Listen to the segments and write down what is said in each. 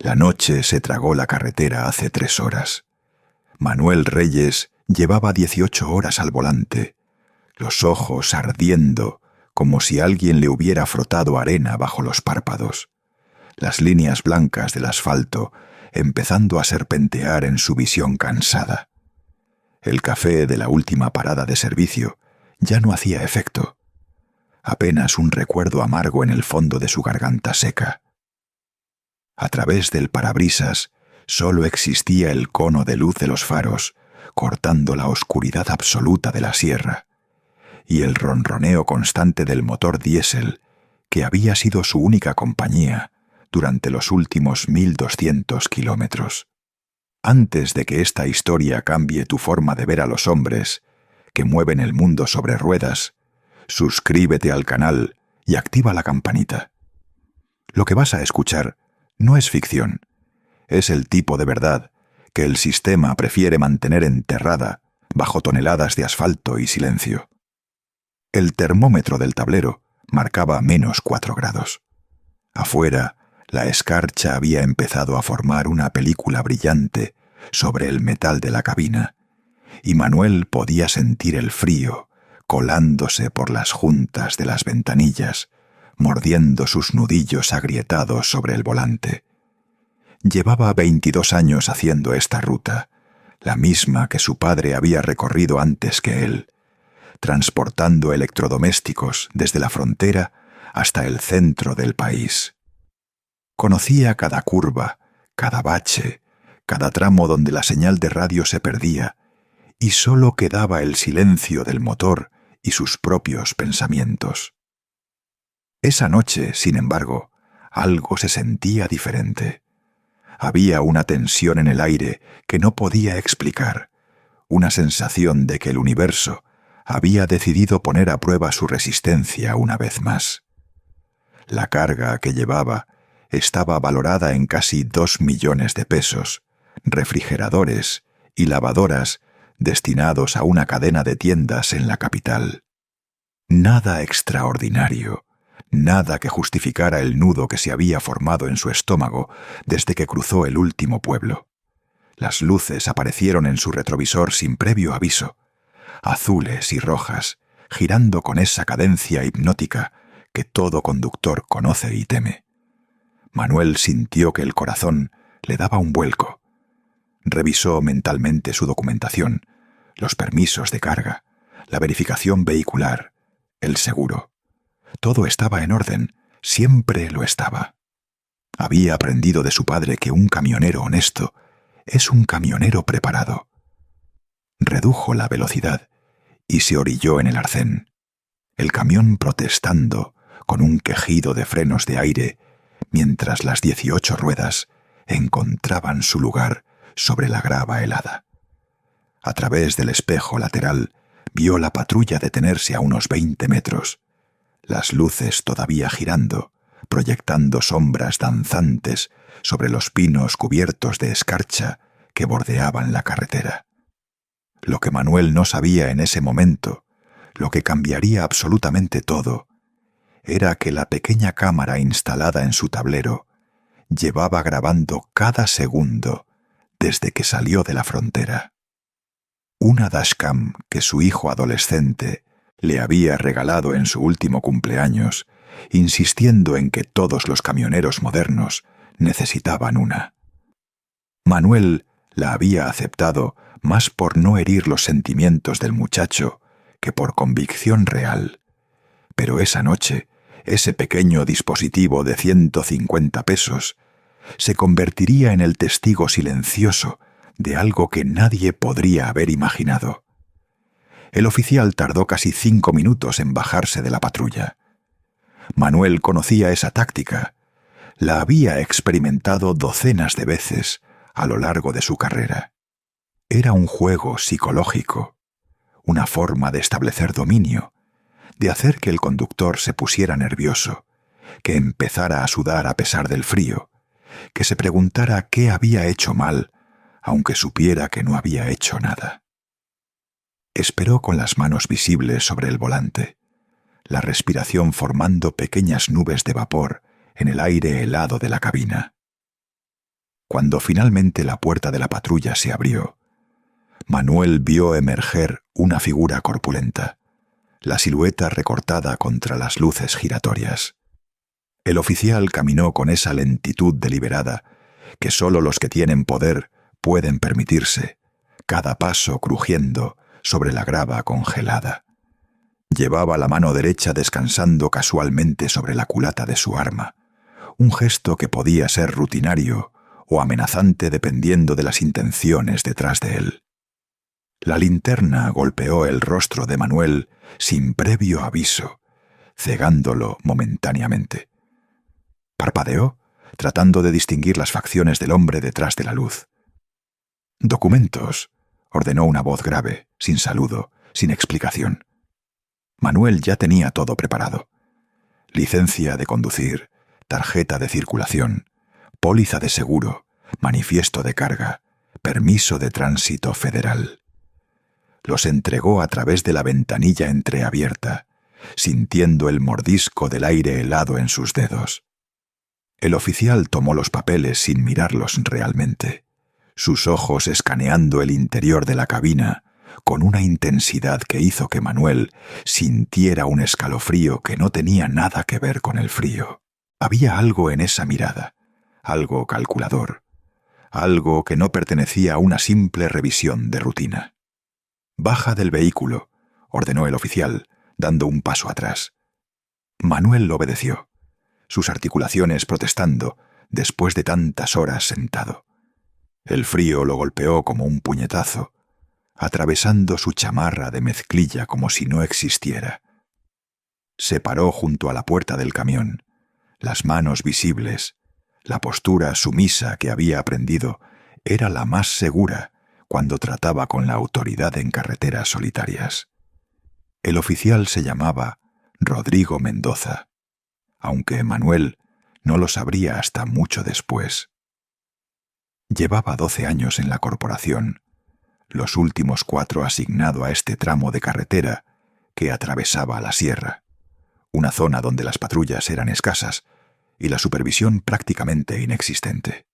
La noche se tragó la carretera hace 3 horas. Manuel Reyes llevaba 18 horas al volante, los ojos ardiendo como si alguien le hubiera frotado arena bajo los párpados, las líneas blancas del asfalto empezando a serpentear en su visión cansada. El café de la última parada de servicio ya no hacía efecto. Apenas un recuerdo amargo en el fondo de su garganta seca. A través del parabrisas solo existía el cono de luz de los faros, cortando la oscuridad absoluta de la sierra, y el ronroneo constante del motor diésel, que había sido su única compañía durante los últimos 1200 kilómetros. Antes de que esta historia cambie tu forma de ver a los hombres que mueven el mundo sobre ruedas, suscríbete al canal y activa la campanita. Lo que vas a escuchar no es ficción, es el tipo de verdad que el sistema prefiere mantener enterrada bajo toneladas de asfalto y silencio. El termómetro del tablero marcaba -4 grados. Afuera, la escarcha había empezado a formar una película brillante sobre el metal de la cabina, y Manuel podía sentir el frío colándose por las juntas de las ventanillas, mordiendo sus nudillos agrietados sobre el volante. Llevaba 22 años haciendo esta ruta, la misma que su padre había recorrido antes que él, transportando electrodomésticos desde la frontera hasta el centro del país. Conocía cada curva, cada bache, cada tramo donde la señal de radio se perdía, y solo quedaba el silencio del motor y sus propios pensamientos. Esa noche, sin embargo, algo se sentía diferente. Había una tensión en el aire que no podía explicar, una sensación de que el universo había decidido poner a prueba su resistencia una vez más. La carga que llevaba estaba valorada en casi 2 millones de pesos, refrigeradores y lavadoras destinados a una cadena de tiendas en la capital. Nada extraordinario, nada que justificara el nudo que se había formado en su estómago desde que cruzó el último pueblo. Las luces aparecieron en su retrovisor sin previo aviso, azules y rojas, girando con esa cadencia hipnótica que todo conductor conoce y teme. Manuel sintió que el corazón le daba un vuelco. Revisó mentalmente su documentación, los permisos de carga, la verificación vehicular, el seguro. Todo estaba en orden, siempre lo estaba. Había aprendido de su padre que un camionero honesto es un camionero preparado. Redujo la velocidad y se orilló en el arcén. El camión protestando con un quejido de frenos de aire mientras las 18 ruedas encontraban su lugar sobre la grava helada. A través del espejo lateral vio la patrulla detenerse a unos 20 metros, las luces todavía girando, proyectando sombras danzantes sobre los pinos cubiertos de escarcha que bordeaban la carretera. Lo que Manuel no sabía en ese momento, lo que cambiaría absolutamente todo, era que la pequeña cámara instalada en su tablero llevaba grabando cada segundo desde que salió de la frontera. Una dashcam que su hijo adolescente le había regalado en su último cumpleaños, insistiendo en que todos los camioneros modernos necesitaban una. Manuel la había aceptado más por no herir los sentimientos del muchacho que por convicción real. Pero esa noche, ese pequeño dispositivo de 150 pesos se convertiría en el testigo silencioso de algo que nadie podría haber imaginado. El oficial tardó casi 5 minutos en bajarse de la patrulla. Manuel conocía esa táctica. La había experimentado docenas de veces a lo largo de su carrera. Era un juego psicológico, una forma de establecer dominio, de hacer que el conductor se pusiera nervioso, que empezara a sudar a pesar del frío, que se preguntara qué había hecho mal, aunque supiera que no había hecho nada. Esperó con las manos visibles sobre el volante, la respiración formando pequeñas nubes de vapor en el aire helado de la cabina. Cuando finalmente la puerta de la patrulla se abrió, Manuel vio emerger una figura corpulenta, la silueta recortada contra las luces giratorias. El oficial caminó con esa lentitud deliberada que solo los que tienen poder pueden permitirse, cada paso crujiendo sobre la grava congelada. Llevaba la mano derecha descansando casualmente sobre la culata de su arma, un gesto que podía ser rutinario o amenazante dependiendo de las intenciones detrás de él. La linterna golpeó el rostro de Manuel sin previo aviso, cegándolo momentáneamente. Parpadeó, tratando de distinguir las facciones del hombre detrás de la luz. «Documentos», ordenó una voz grave, sin saludo, sin explicación. Manuel ya tenía todo preparado. Licencia de conducir, tarjeta de circulación, póliza de seguro, manifiesto de carga, permiso de tránsito federal. Los entregó a través de la ventanilla entreabierta, sintiendo el mordisco del aire helado en sus dedos. El oficial tomó los papeles sin mirarlos realmente, sus ojos escaneando el interior de la cabina con una intensidad que hizo que Manuel sintiera un escalofrío que no tenía nada que ver con el frío. Había algo en esa mirada, algo calculador, algo que no pertenecía a una simple revisión de rutina. «Baja del vehículo», ordenó el oficial, dando un paso atrás. Manuel obedeció, sus articulaciones protestando después de tantas horas sentado. El frío lo golpeó como un puñetazo, atravesando su chamarra de mezclilla como si no existiera. Se paró junto a la puerta del camión, las manos visibles. La postura sumisa que había aprendido era la más segura cuando trataba con la autoridad en carreteras solitarias. El oficial se llamaba Rodrigo Mendoza, aunque Manuel no lo sabría hasta mucho después. Llevaba 12 años en la corporación, los últimos 4 asignado a este tramo de carretera que atravesaba la sierra, una zona donde las patrullas eran escasas y la supervisión prácticamente inexistente.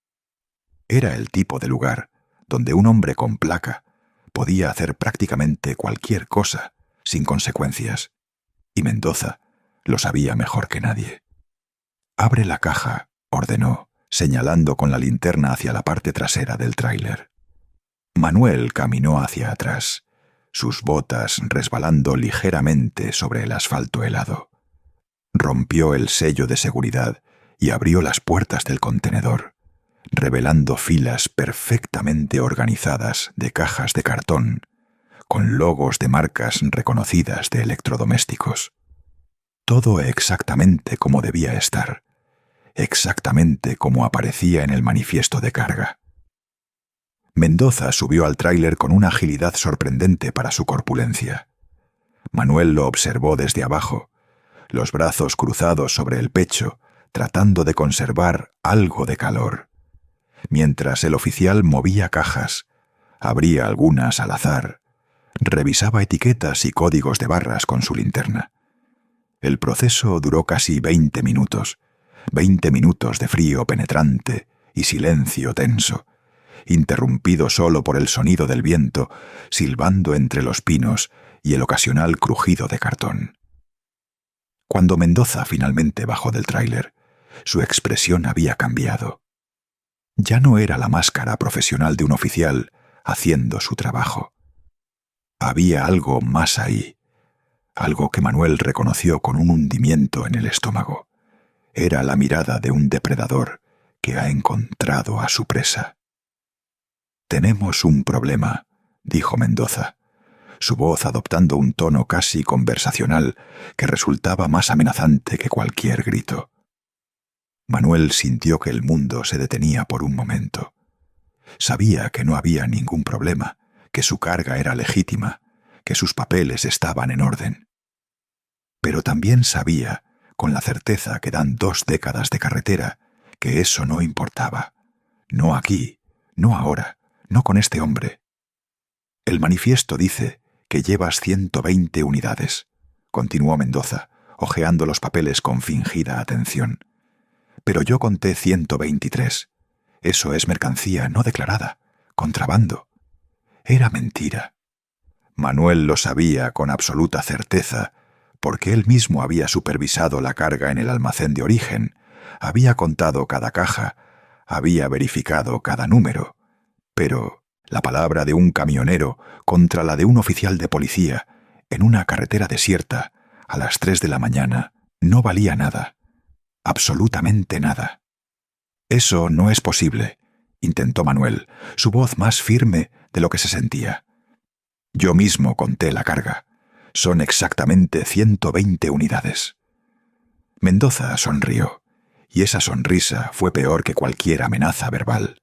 Era el tipo de lugar donde un hombre con placa podía hacer prácticamente cualquier cosa sin consecuencias, y Mendoza lo sabía mejor que nadie. «Abre la caja», ordenó, señalando con la linterna hacia la parte trasera del tráiler. Manuel caminó hacia atrás, sus botas resbalando ligeramente sobre el asfalto helado. Rompió el sello de seguridad y abrió las puertas del contenedor, revelando filas perfectamente organizadas de cajas de cartón, con logos de marcas reconocidas de electrodomésticos. Todo exactamente como debía estar, exactamente como aparecía en el manifiesto de carga. Mendoza subió al tráiler con una agilidad sorprendente para su corpulencia. Manuel lo observó desde abajo, los brazos cruzados sobre el pecho, tratando de conservar algo de calor. Mientras el oficial movía cajas, abría algunas al azar, revisaba etiquetas y códigos de barras con su linterna. El proceso duró casi 20 minutos, 20 minutos de frío penetrante y silencio tenso, interrumpido solo por el sonido del viento silbando entre los pinos y el ocasional crujido de cartón. Cuando Mendoza finalmente bajó del tráiler, su expresión había cambiado. Ya no era la máscara profesional de un oficial haciendo su trabajo. Había algo más ahí, algo que Manuel reconoció con un hundimiento en el estómago. Era la mirada de un depredador que ha encontrado a su presa. «Tenemos un problema», dijo Mendoza, su voz adoptando un tono casi conversacional que resultaba más amenazante que cualquier grito. Manuel sintió que el mundo se detenía por un momento. Sabía que no había ningún problema, que su carga era legítima, que sus papeles estaban en orden. Pero también sabía, con la certeza que dan 2 décadas de carretera, que eso no importaba. No aquí, no ahora, no con este hombre. «El manifiesto dice que llevas 120 unidades», continuó Mendoza, hojeando los papeles con fingida atención. «Pero yo conté 123. Eso es mercancía no declarada, contrabando. Era mentira. Manuel lo sabía con absoluta certeza, porque él mismo había supervisado la carga en el almacén de origen, había contado cada caja, había verificado cada número. Pero la palabra de un camionero contra la de un oficial de policía en una carretera desierta a las 3 de la mañana no valía nada, absolutamente nada. Eso no es posible, intentó Manuel, su voz más firme de lo que se sentía. Yo mismo conté la carga. Son exactamente 120 unidades. Mendoza sonrió, y esa sonrisa fue peor que cualquier amenaza verbal.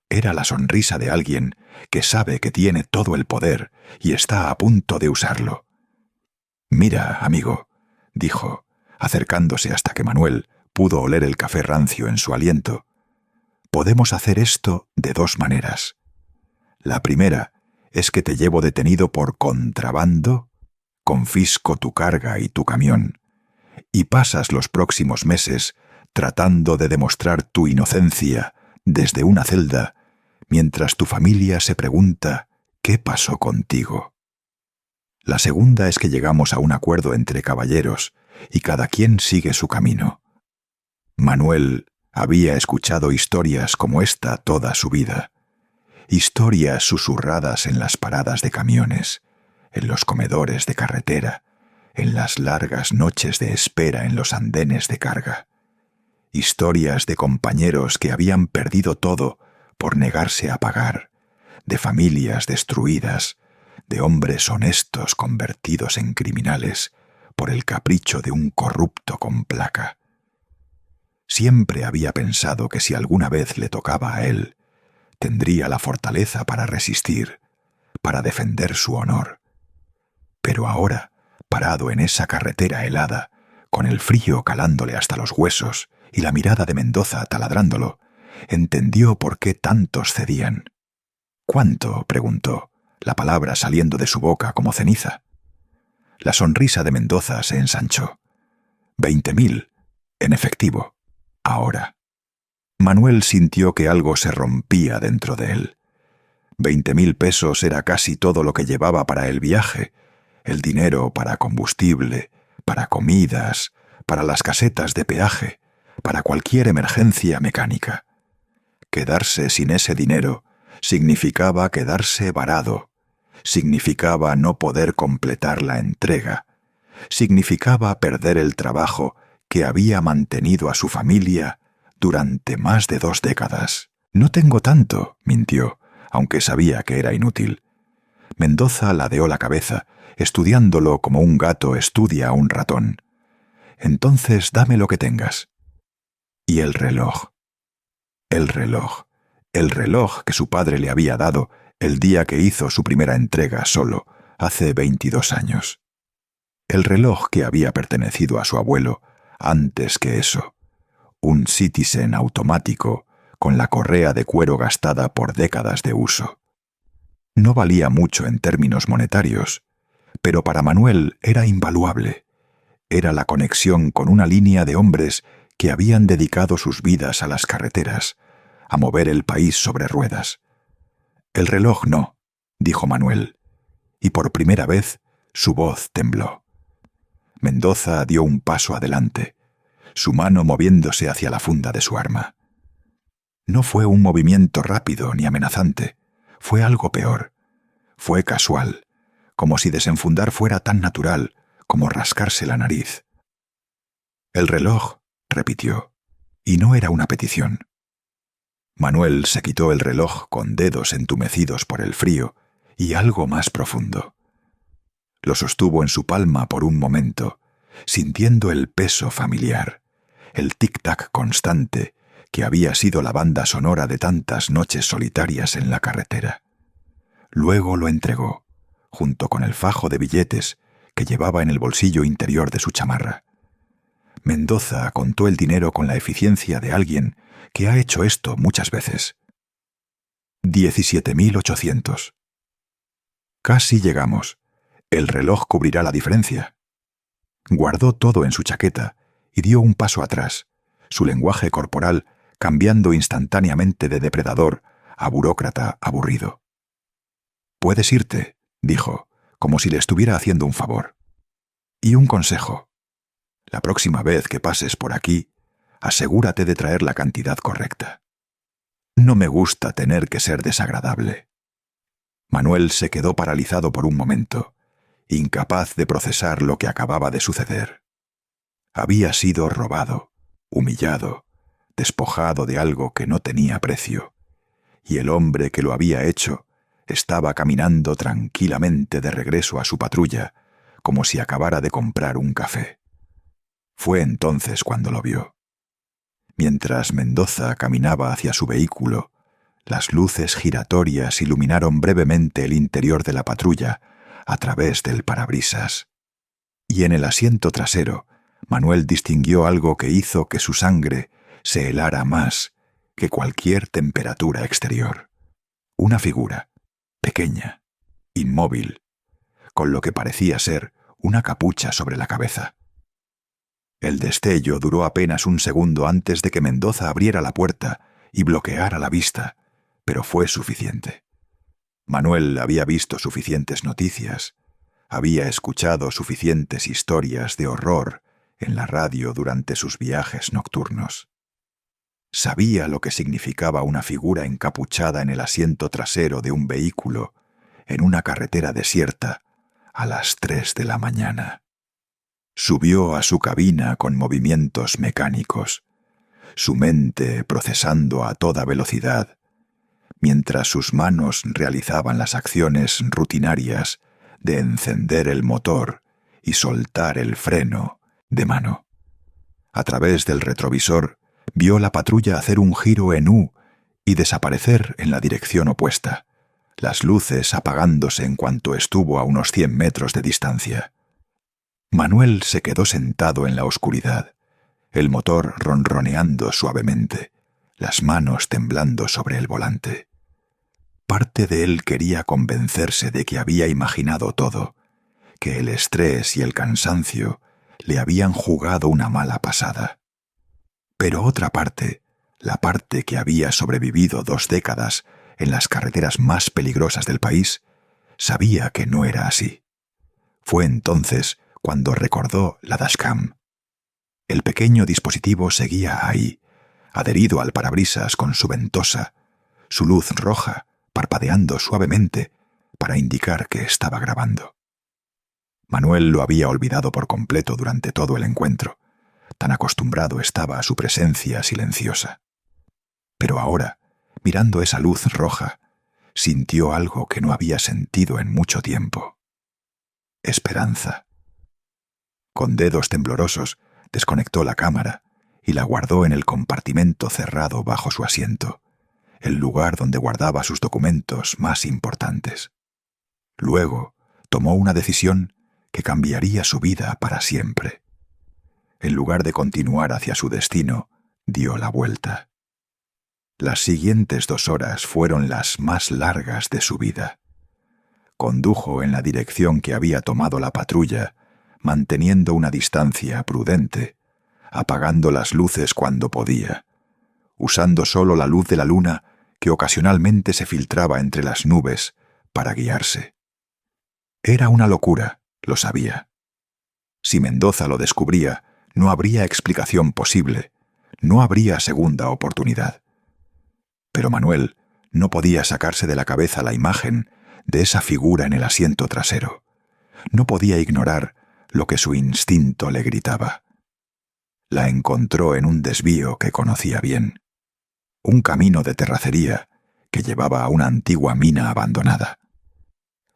Era la sonrisa de alguien que sabe que tiene todo el poder y está a punto de usarlo. Mira, amigo, dijo, acercándose hasta que Manuel pudo oler el café rancio en su aliento. Podemos hacer esto de 2 maneras. La primera es que te llevo detenido por contrabando, confisco tu carga y tu camión, y pasas los próximos meses tratando de demostrar tu inocencia desde una celda, mientras tu familia se pregunta ¿qué pasó contigo? La segunda es que llegamos a un acuerdo entre caballeros y cada quien sigue su camino. Manuel había escuchado historias como esta toda su vida. Historias susurradas en las paradas de camiones, en los comedores de carretera, en las largas noches de espera en los andenes de carga. Historias de compañeros que habían perdido todo por negarse a pagar, de familias destruidas, de hombres honestos convertidos en criminales por el capricho de un corrupto con placa. Siempre había pensado que si alguna vez le tocaba a él, tendría la fortaleza para resistir, para defender su honor. Pero ahora, parado en esa carretera helada, con el frío calándole hasta los huesos y la mirada de Mendoza taladrándolo, entendió por qué tantos cedían. ¿Cuánto?, preguntó, la palabra saliendo de su boca como ceniza. La sonrisa de Mendoza se ensanchó. 20.000, en efectivo, ahora. Manuel sintió que algo se rompía dentro de él. 20.000 pesos era casi todo lo que llevaba para el viaje, el dinero para combustible, para comidas, para las casetas de peaje, para cualquier emergencia mecánica. Quedarse sin ese dinero significaba quedarse varado, significaba no poder completar la entrega, significaba perder el trabajo que había mantenido a su familia durante más de 2 décadas. No tengo tanto, mintió, aunque sabía que era inútil. Mendoza ladeó la cabeza, estudiándolo como un gato estudia a un ratón. Entonces dame lo que tengas. Y el reloj. El reloj. El reloj que su padre le había dado el día que hizo su primera entrega solo, hace 22 años. El reloj que había pertenecido a su abuelo antes que eso. Un Citizen automático con la correa de cuero gastada por décadas de uso. No valía mucho en términos monetarios, pero para Manuel era invaluable. Era la conexión con una línea de hombres que habían dedicado sus vidas a las carreteras, a mover el país sobre ruedas. El reloj no, dijo Manuel, y por primera vez su voz tembló. Mendoza dio un paso adelante, su mano moviéndose hacia la funda de su arma. No fue un movimiento rápido ni amenazante, fue algo peor. Fue casual, como si desenfundar fuera tan natural como rascarse la nariz. El reloj, repitió, y no era una petición. Manuel se quitó el reloj con dedos entumecidos por el frío y algo más profundo. Lo sostuvo en su palma por un momento, sintiendo el peso familiar, el tic-tac constante que había sido la banda sonora de tantas noches solitarias en la carretera. Luego lo entregó, junto con el fajo de billetes que llevaba en el bolsillo interior de su chamarra. Mendoza contó el dinero con la eficiencia de alguien que ha hecho esto muchas veces. 17.800. Casi llegamos. El reloj cubrirá la diferencia. Guardó todo en su chaqueta y dio un paso atrás, su lenguaje corporal cambiando instantáneamente de depredador a burócrata aburrido. «Puedes irte», dijo, como si le estuviera haciendo un favor. «Y un consejo. La próxima vez que pases por aquí, asegúrate de traer la cantidad correcta. No me gusta tener que ser desagradable». Manuel se quedó paralizado por un momento, incapaz de procesar lo que acababa de suceder. Había sido robado, humillado, despojado de algo que no tenía precio, y el hombre que lo había hecho estaba caminando tranquilamente de regreso a su patrulla, como si acabara de comprar un café. Fue entonces cuando lo vio. Mientras Mendoza caminaba hacia su vehículo, las luces giratorias iluminaron brevemente el interior de la patrulla a través del parabrisas. Y en el asiento trasero, Manuel distinguió algo que hizo que su sangre se helara más que cualquier temperatura exterior. Una figura, pequeña, inmóvil, con lo que parecía ser una capucha sobre la cabeza. El destello duró apenas un segundo antes de que Mendoza abriera la puerta y bloqueara la vista, pero fue suficiente. Manuel había visto suficientes noticias, había escuchado suficientes historias de horror en la radio durante sus viajes nocturnos. Sabía lo que significaba una figura encapuchada en el asiento trasero de un vehículo en una carretera desierta a las 3 de la mañana. Subió a su cabina con movimientos mecánicos, su mente procesando a toda velocidad, mientras sus manos realizaban las acciones rutinarias de encender el motor y soltar el freno de mano. A través del retrovisor vio la patrulla hacer un giro en U y desaparecer en la dirección opuesta, las luces apagándose en cuanto estuvo a unos 100 metros de distancia. Manuel se quedó sentado en la oscuridad, el motor ronroneando suavemente, las manos temblando sobre el volante. Parte de él quería convencerse de que había imaginado todo, que el estrés y el cansancio le habían jugado una mala pasada. Pero otra parte, la parte que había sobrevivido 2 décadas en las carreteras más peligrosas del país, sabía que no era así. Fue entonces cuando recordó la dashcam. El pequeño dispositivo seguía ahí, adherido al parabrisas con su ventosa, su luz roja parpadeando suavemente para indicar que estaba grabando. Manuel lo había olvidado por completo durante todo el encuentro. Tan acostumbrado estaba a su presencia silenciosa. Pero ahora, mirando esa luz roja, sintió algo que no había sentido en mucho tiempo. Esperanza. Con dedos temblorosos, desconectó la cámara y la guardó en el compartimento cerrado bajo su asiento, el lugar donde guardaba sus documentos más importantes. Luego, tomó una decisión que cambiaría su vida para siempre. En lugar de continuar hacia su destino, dio la vuelta. Las siguientes 2 horas fueron las más largas de su vida. Condujo en la dirección que había tomado la patrulla, manteniendo una distancia prudente, apagando las luces cuando podía, usando solo la luz de la luna que ocasionalmente se filtraba entre las nubes para guiarse. Era una locura, lo sabía. Si Mendoza lo descubría, no habría explicación posible, no habría segunda oportunidad. Pero Manuel no podía sacarse de la cabeza la imagen de esa figura en el asiento trasero. No podía ignorar lo que su instinto le gritaba. La encontró en un desvío que conocía bien, un camino de terracería que llevaba a una antigua mina abandonada.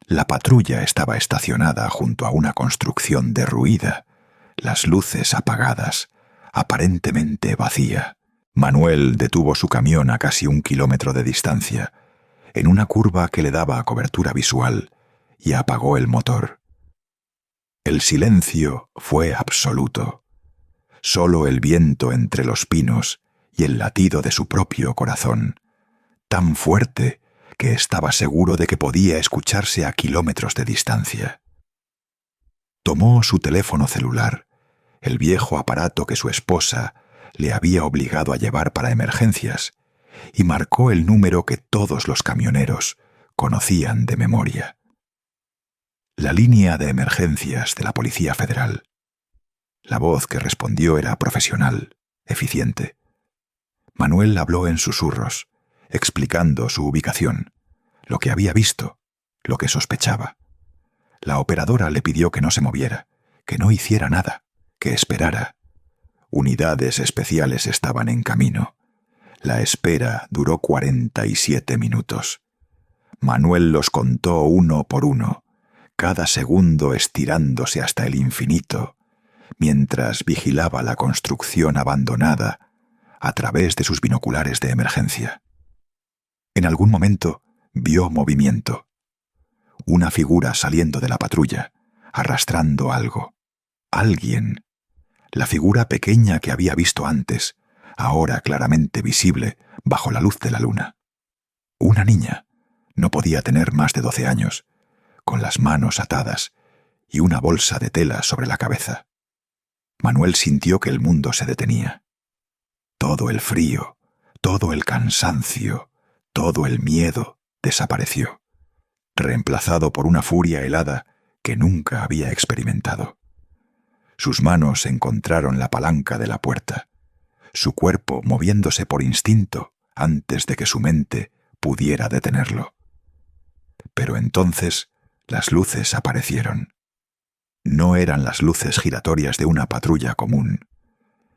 La patrulla estaba estacionada junto a una construcción derruida, las luces apagadas, aparentemente vacía. Manuel detuvo su camión a casi 1 kilómetro de distancia, en una curva que le daba cobertura visual, y apagó el motor. El silencio fue absoluto. Solo el viento entre los pinos y el latido de su propio corazón, tan fuerte que estaba seguro de que podía escucharse a kilómetros de distancia. Tomó su teléfono celular, el viejo aparato que su esposa le había obligado a llevar para emergencias y marcó el número que todos los camioneros conocían de memoria. La línea de emergencias de la Policía Federal. La voz que respondió era profesional, eficiente. Manuel habló en susurros, explicando su ubicación, lo que había visto, lo que sospechaba. La operadora le pidió que no se moviera, que no hiciera nada, que esperara. Unidades especiales estaban en camino. La espera duró 47 minutos. Manuel los contó uno por uno, cada segundo estirándose hasta el infinito, mientras vigilaba la construcción abandonada a través de sus binoculares de emergencia. En algún momento vio movimiento. Una figura saliendo de la patrulla, arrastrando algo. Alguien. La figura pequeña que había visto antes, ahora claramente visible bajo la luz de la luna. Una niña. No podía tener más de 12 años, con las manos atadas y una bolsa de tela sobre la cabeza. Manuel sintió que el mundo se detenía. Todo el frío, todo el cansancio, todo el miedo desapareció, reemplazado por una furia helada que nunca había experimentado. Sus manos encontraron la palanca de la puerta, su cuerpo moviéndose por instinto antes de que su mente pudiera detenerlo. Pero entonces las luces aparecieron. No eran las luces giratorias de una patrulla común.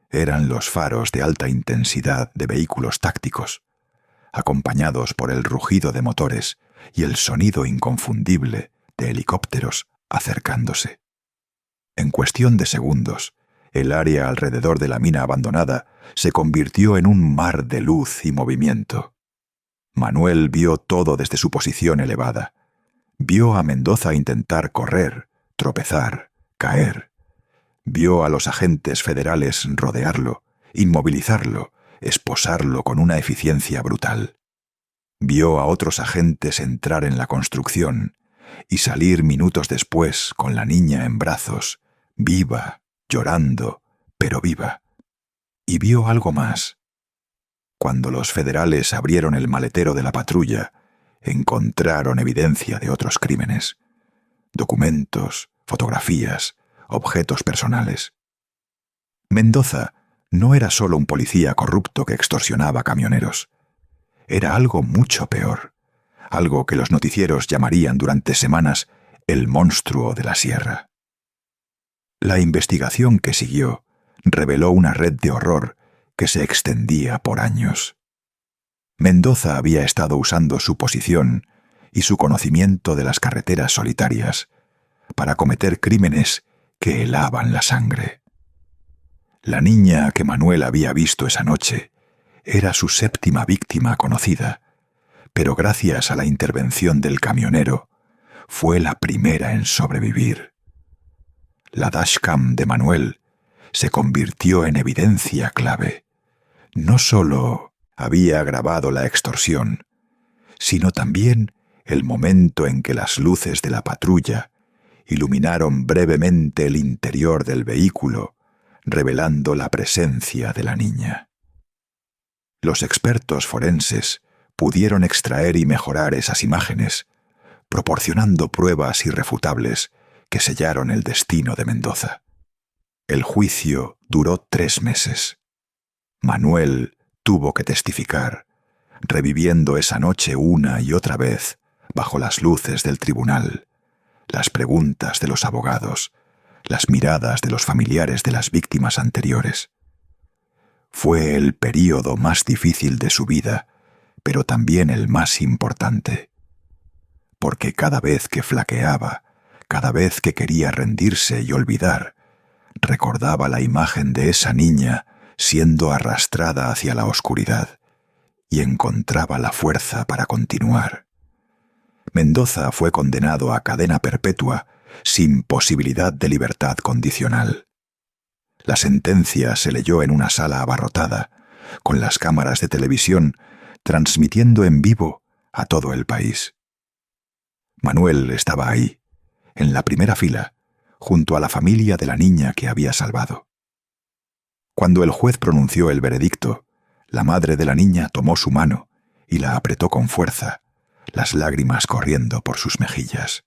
Eran los faros de alta intensidad de vehículos tácticos, acompañados por el rugido de motores y el sonido inconfundible de helicópteros acercándose. En cuestión de segundos, el área alrededor de la mina abandonada se convirtió en un mar de luz y movimiento. Manuel vio todo desde su posición elevada. Vio a Mendoza intentar correr, tropezar, caer. Vio a los agentes federales rodearlo, inmovilizarlo, esposarlo con una eficiencia brutal. Vio a otros agentes entrar en la construcción y salir minutos después con la niña en brazos, viva, llorando, pero viva. Y vio algo más. Cuando los federales abrieron el maletero de la patrulla, encontraron evidencia de otros crímenes. Documentos, fotografías, objetos personales. Mendoza no era solo un policía corrupto que extorsionaba camioneros. Era algo mucho peor, algo que los noticieros llamarían durante semanas el monstruo de la sierra. La investigación que siguió reveló una red de horror que se extendía por años. Mendoza había estado usando su posición y su conocimiento de las carreteras solitarias para cometer crímenes que helaban la sangre. La niña que Manuel había visto esa noche era su séptima víctima conocida, pero gracias a la intervención del camionero, fue la primera en sobrevivir. La dashcam de Manuel se convirtió en evidencia clave. No solo había grabado la extorsión, sino también el momento en que las luces de la patrulla iluminaron brevemente el interior del vehículo, revelando la presencia de la niña. Los expertos forenses pudieron extraer y mejorar esas imágenes, proporcionando pruebas irrefutables que sellaron el destino de Mendoza. El juicio duró 3 meses. Manuel tuvo que testificar, reviviendo esa noche una y otra vez bajo las luces del tribunal, las preguntas de los abogados, las miradas de los familiares de las víctimas anteriores. Fue el período más difícil de su vida, pero también el más importante, porque cada vez que flaqueaba, cada vez que quería rendirse y olvidar, recordaba la imagen de esa niña siendo arrastrada hacia la oscuridad y encontraba la fuerza para continuar. Mendoza fue condenado a cadena perpetua sin posibilidad de libertad condicional. La sentencia se leyó en una sala abarrotada, con las cámaras de televisión transmitiendo en vivo a todo el país. Manuel estaba ahí, en la primera fila, junto a la familia de la niña que había salvado. Cuando el juez pronunció el veredicto, la madre de la niña tomó su mano y la apretó con fuerza, las lágrimas corriendo por sus mejillas.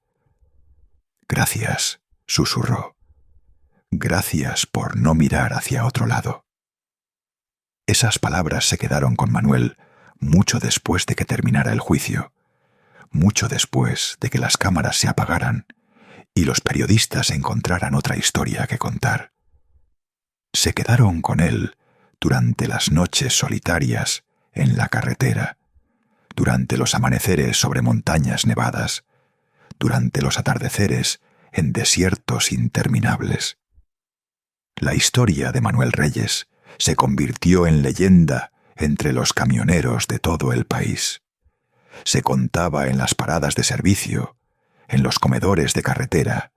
«Gracias», susurró. «Gracias por no mirar hacia otro lado». Esas palabras se quedaron con Manuel mucho después de que terminara el juicio, mucho después de que las cámaras se apagaran y los periodistas encontraran otra historia que contar. Se quedaron con él durante las noches solitarias en la carretera, durante los amaneceres sobre montañas nevadas, durante los atardeceres en desiertos interminables. La historia de Manuel Reyes se convirtió en leyenda entre los camioneros de todo el país. Se contaba en las paradas de servicio, en los comedores de carretera,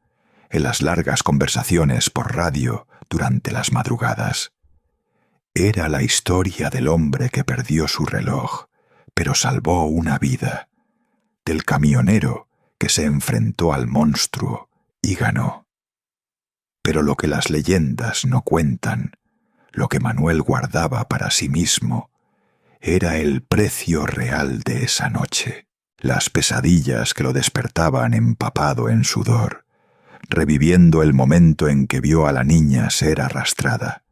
en las largas conversaciones por radio durante las madrugadas. Era la historia del hombre que perdió su reloj, pero salvó una vida, del camionero que se enfrentó al monstruo y ganó. Pero lo que las leyendas no cuentan, lo que Manuel guardaba para sí mismo, era el precio real de esa noche, las pesadillas que lo despertaban empapado en sudor, reviviendo el momento en que vio a la niña ser arrastrada,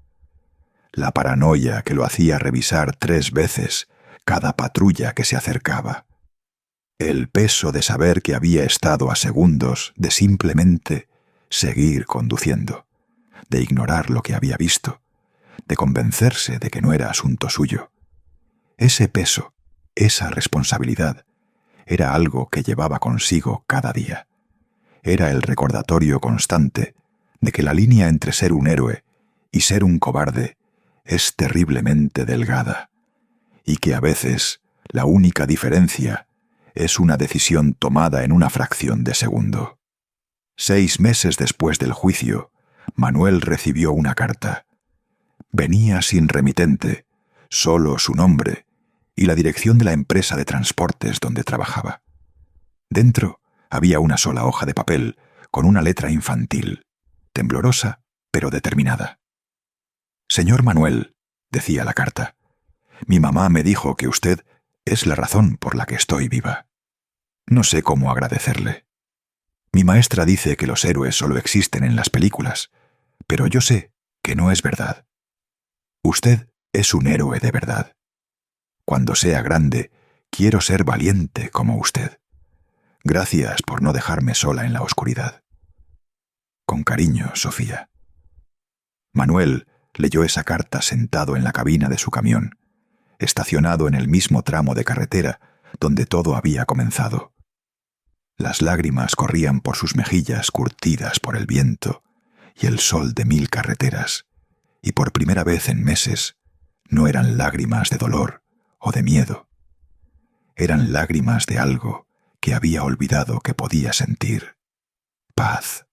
la paranoia que lo hacía revisar 3 veces cada patrulla que se acercaba, el peso de saber que había estado a segundos de simplemente seguir conduciendo, de ignorar lo que había visto, de convencerse de que no era asunto suyo. Ese peso, esa responsabilidad, era algo que llevaba consigo cada día. Era el recordatorio constante de que la línea entre ser un héroe y ser un cobarde es terriblemente delgada, y que a veces la única diferencia es una decisión tomada en una fracción de segundo. 6 meses después del juicio, Manuel recibió una carta. Venía sin remitente, solo su nombre y la dirección de la empresa de transportes donde trabajaba. Dentro había una sola hoja de papel con una letra infantil, temblorosa pero determinada. «Señor Manuel», decía la carta, «mi mamá me dijo que usted es la razón por la que estoy viva. No sé cómo agradecerle. Mi maestra dice que los héroes solo existen en las películas, pero yo sé que no es verdad. Usted es un héroe de verdad. Cuando sea grande, quiero ser valiente como usted. Gracias por no dejarme sola en la oscuridad. Con cariño, Sofía». Manuel leyó esa carta sentado en la cabina de su camión, estacionado en el mismo tramo de carretera donde todo había comenzado. Las lágrimas corrían por sus mejillas curtidas por el viento y el sol de 1000 carreteras, y por primera vez en meses no eran lágrimas de dolor o de miedo. Eran lágrimas de algo que había olvidado que podía sentir: paz.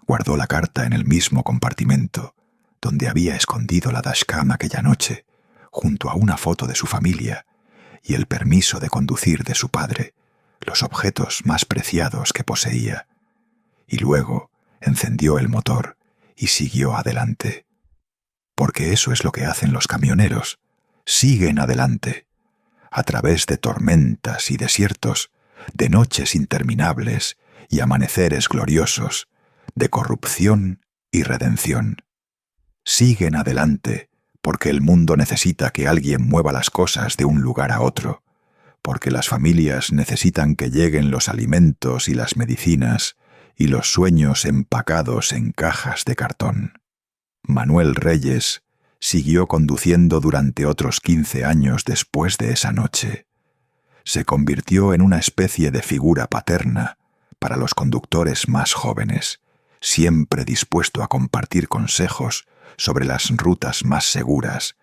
Guardó la carta en el mismo compartimento donde había escondido la dashcam aquella noche, junto a una foto de su familia y el permiso de conducir de su padre, los objetos más preciados que poseía, y luego encendió el motor y siguió adelante. Porque eso es lo que hacen los camioneros: siguen adelante, a través de tormentas y desiertos, de noches interminables y amaneceres gloriosos, de corrupción y redención. Siguen adelante porque el mundo necesita que alguien mueva las cosas de un lugar a otro, porque las familias necesitan que lleguen los alimentos y las medicinas y los sueños empacados en cajas de cartón. Manuel Reyes siguió conduciendo durante otros 15 años después de esa noche. Se convirtió en una especie de figura paterna para los conductores más jóvenes, siempre dispuesto a compartir consejos sobre las rutas más seguras,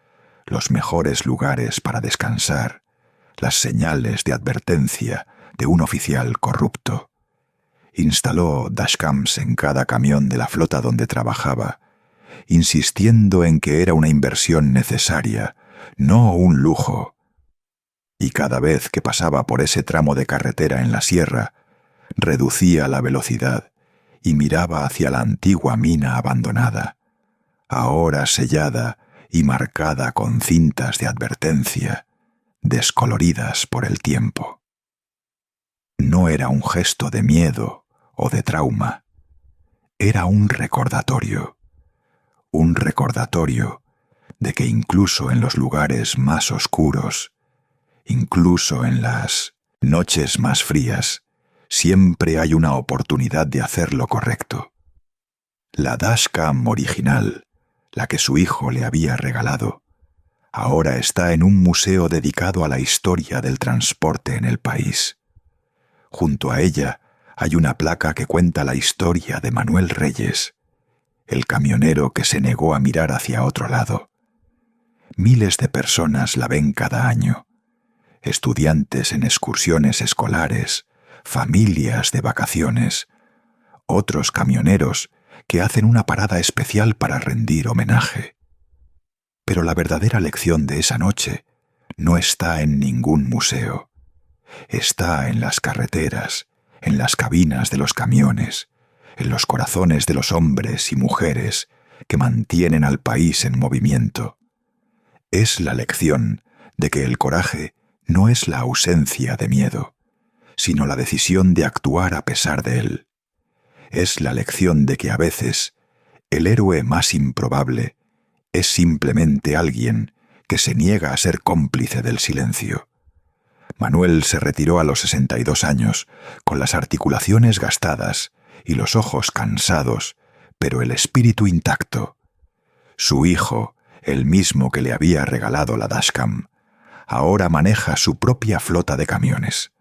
los mejores lugares para descansar, las señales de advertencia de un oficial corrupto. Instaló dashcams en cada camión de la flota donde trabajaba, insistiendo en que era una inversión necesaria, no un lujo. Y cada vez que pasaba por ese tramo de carretera en la sierra, reducía la velocidad y miraba hacia la antigua mina abandonada, ahora sellada y marcada con cintas de advertencia, descoloridas por el tiempo. No era un gesto de miedo o de trauma, era un recordatorio de que incluso en los lugares más oscuros, incluso en las noches más frías, siempre hay una oportunidad de hacer lo correcto. La dashcam original, la que su hijo le había regalado, ahora está en un museo dedicado a la historia del transporte en el país. Junto a ella hay una placa que cuenta la historia de Manuel Reyes, el camionero que se negó a mirar hacia otro lado. Miles de personas la ven cada año. Estudiantes en excursiones escolares, familias de vacaciones, otros camioneros que hacen una parada especial para rendir homenaje. Pero la verdadera lección de esa noche no está en ningún museo. Está en las carreteras, en las cabinas de los camiones, en los corazones de los hombres y mujeres que mantienen al país en movimiento. Es la lección de que el coraje no es la ausencia de miedo, sino la decisión de actuar a pesar de él. Es la lección de que a veces el héroe más improbable es simplemente alguien que se niega a ser cómplice del silencio. Manuel se retiró a los 62 años, con las articulaciones gastadas y los ojos cansados, pero el espíritu intacto. Su hijo, el mismo que le había regalado la dashcam, ahora maneja su propia flota de camiones.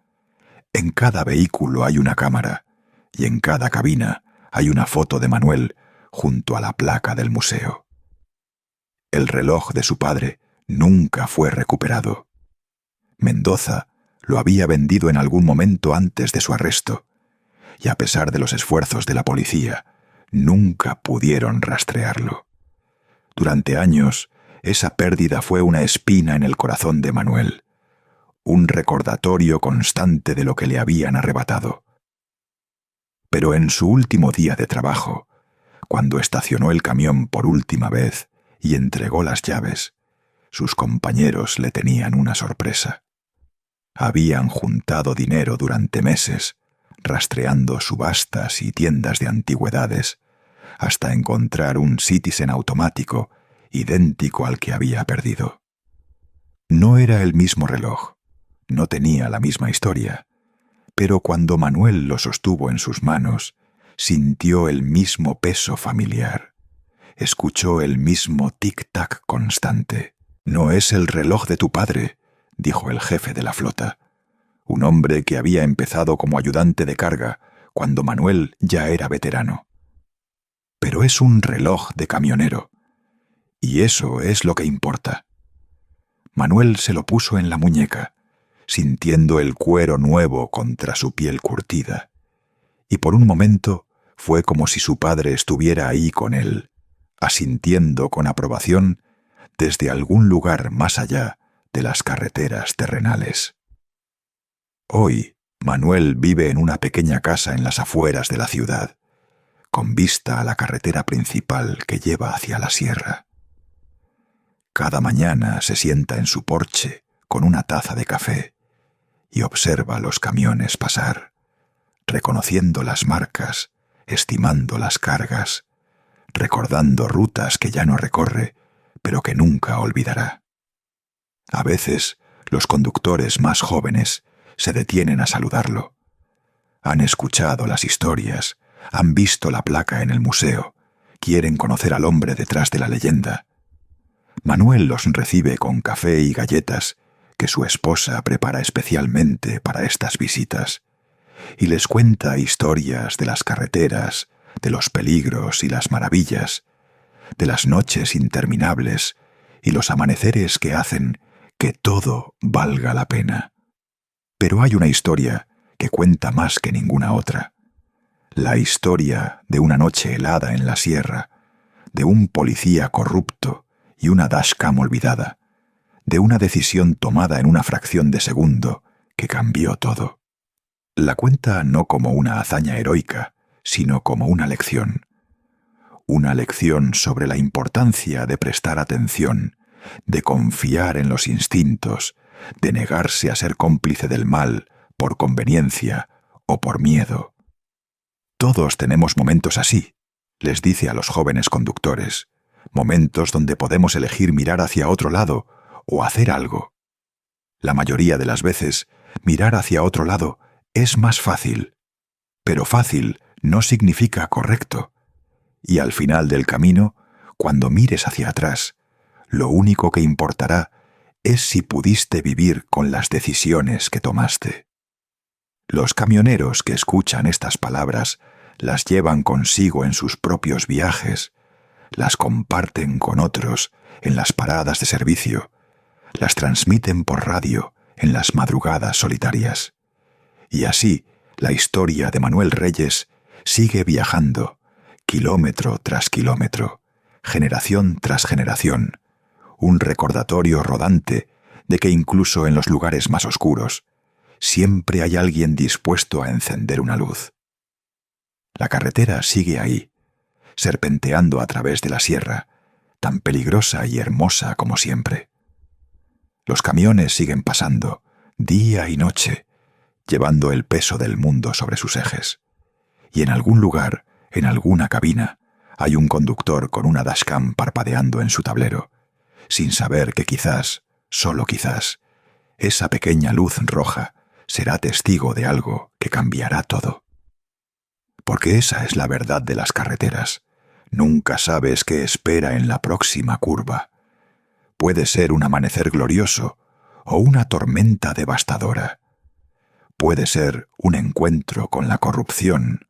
En cada vehículo hay una cámara, y en cada cabina hay una foto de Manuel junto a la placa del museo. El reloj de su padre nunca fue recuperado. Mendoza lo había vendido en algún momento antes de su arresto, y a pesar de los esfuerzos de la policía, nunca pudieron rastrearlo. Durante años, esa pérdida fue una espina en el corazón de Manuel, un recordatorio constante de lo que le habían arrebatado. Pero en su último día de trabajo, cuando estacionó el camión por última vez y entregó las llaves, sus compañeros le tenían una sorpresa. Habían juntado dinero durante meses, rastreando subastas y tiendas de antigüedades, hasta encontrar un Citizen automático idéntico al que había perdido. No era el mismo reloj, no tenía la misma historia, pero cuando Manuel lo sostuvo en sus manos, sintió el mismo peso familiar, escuchó el mismo tic-tac constante. «No es el reloj de tu padre», dijo el jefe de la flota, un hombre que había empezado como ayudante de carga cuando Manuel ya era veterano. «Pero es un reloj de camionero, y eso es lo que importa». Manuel se lo puso en la muñeca, sintiendo el cuero nuevo contra su piel curtida, y por un momento fue como si su padre estuviera ahí con él, asintiendo con aprobación desde algún lugar más allá de las carreteras terrenales. Hoy, Manuel vive en una pequeña casa en las afueras de la ciudad, con vista a la carretera principal que lleva hacia la sierra. Cada mañana se sienta en su porche con una taza de café y observa los camiones pasar, reconociendo las marcas, estimando las cargas, recordando rutas que ya no recorre, pero que nunca olvidará. A veces, los conductores más jóvenes se detienen a saludarlo. Han escuchado las historias, han visto la placa en el museo, quieren conocer al hombre detrás de la leyenda. Manuel los recibe con café y galletas que su esposa prepara especialmente para estas visitas, y les cuenta historias de las carreteras, de los peligros y las maravillas, de las noches interminables y los amaneceres que hacen que todo valga la pena. Pero hay una historia que cuenta más que ninguna otra. La historia de una noche helada en la sierra, de un policía corrupto y una dashcam olvidada, de una decisión tomada en una fracción de segundo que cambió todo. La cuenta no como una hazaña heroica, sino como una lección. Una lección sobre la importancia de prestar atención, de confiar en los instintos, de negarse a ser cómplice del mal por conveniencia o por miedo. Todos tenemos momentos así, les dice a los jóvenes conductores, momentos donde podemos elegir mirar hacia otro lado o hacer algo. La mayoría de las veces, mirar hacia otro lado es más fácil, pero fácil no significa correcto. Y al final del camino, cuando mires hacia atrás, lo único que importará es si pudiste vivir con las decisiones que tomaste. Los camioneros que escuchan estas palabras las llevan consigo en sus propios viajes, las comparten con otros en las paradas de servicio, las transmiten por radio en las madrugadas solitarias. Y así, la historia de Manuel Reyes sigue viajando, kilómetro tras kilómetro, generación tras generación, un recordatorio rodante de que incluso en los lugares más oscuros, siempre hay alguien dispuesto a encender una luz. La carretera sigue ahí, serpenteando a través de la sierra, tan peligrosa y hermosa como siempre. Los camiones siguen pasando, día y noche, llevando el peso del mundo sobre sus ejes. Y en algún lugar, en alguna cabina, hay un conductor con una dashcam parpadeando en su tablero, sin saber que quizás, solo quizás, esa pequeña luz roja será testigo de algo que cambiará todo. Porque esa es la verdad de las carreteras. Nunca sabes qué espera en la próxima curva. Puede ser un amanecer glorioso o una tormenta devastadora. Puede ser un encuentro con la corrupción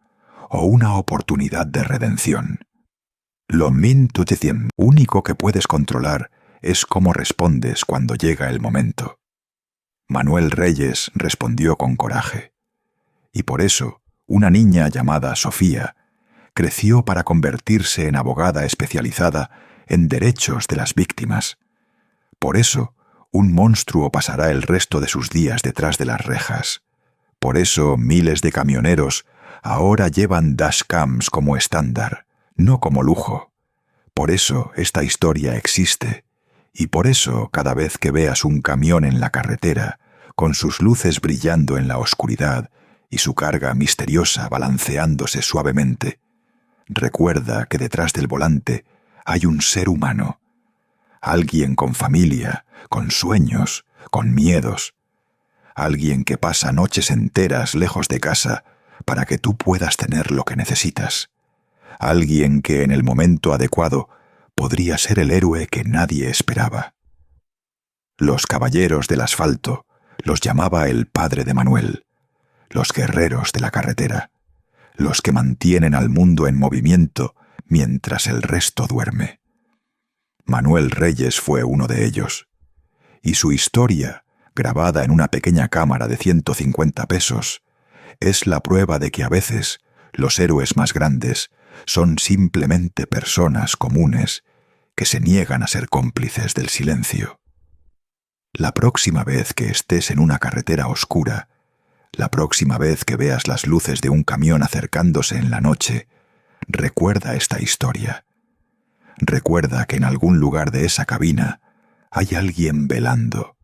o una oportunidad de redención. Lo único que puedes controlar es cómo respondes cuando llega el momento. Manuel Reyes respondió con coraje. Y por eso, una niña llamada Sofía creció para convertirse en abogada especializada en derechos de las víctimas. Por eso, un monstruo pasará el resto de sus días detrás de las rejas. Por eso, miles de camioneros ahora llevan dashcams como estándar, no como lujo. Por eso esta historia existe. Y por eso, cada vez que veas un camión en la carretera, con sus luces brillando en la oscuridad y su carga misteriosa balanceándose suavemente, recuerda que detrás del volante hay un ser humano, alguien con familia, con sueños, con miedos, alguien que pasa noches enteras lejos de casa para que tú puedas tener lo que necesitas, alguien que en el momento adecuado podría ser el héroe que nadie esperaba. Los caballeros del asfalto los llamaba el padre de Manuel, los guerreros de la carretera, los que mantienen al mundo en movimiento mientras el resto duerme. Manuel Reyes fue uno de ellos, y su historia, grabada en una pequeña cámara de 150 pesos, es la prueba de que a veces los héroes más grandes son simplemente personas comunes que se niegan a ser cómplices del silencio. La próxima vez que estés en una carretera oscura, la próxima vez que veas las luces de un camión acercándose en la noche, recuerda esta historia. Recuerda que en algún lugar de esa cabina hay alguien velando.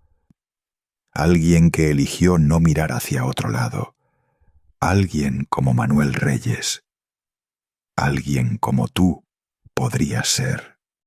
Alguien que eligió no mirar hacia otro lado. Alguien como Manuel Reyes. Alguien como tú podrías ser.